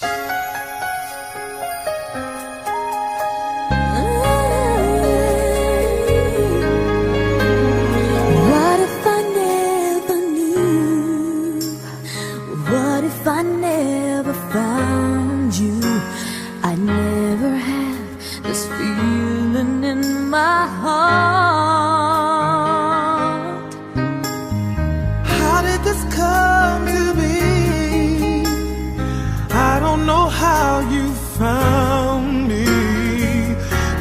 What if I never knew? What if I never found you? I never have this feeling in my heart. How did this come to be? I don't know how you found me,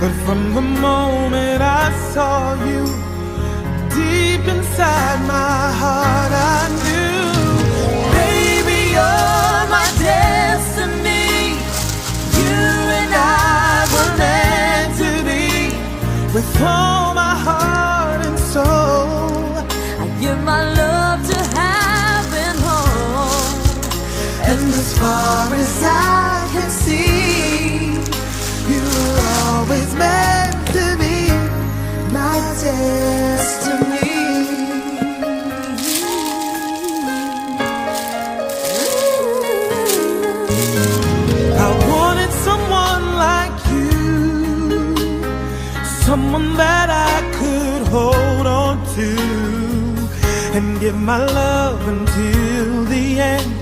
but from the moment I saw you, deep inside my heart I knew, baby, you're my destiny. You and I were meant to be. With all my heart and soul, I give my love to heaven home. and as far as I can see, you were always meant to be my destiny. I wanted someone like you, someone that I could hold on to and give my love until the end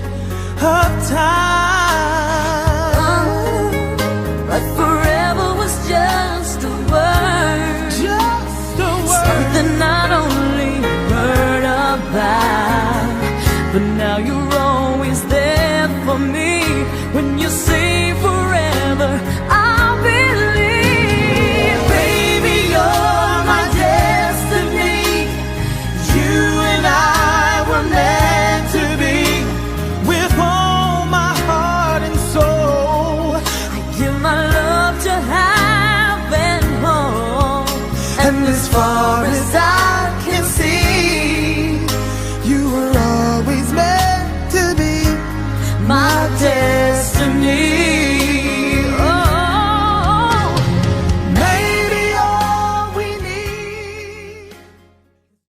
of time.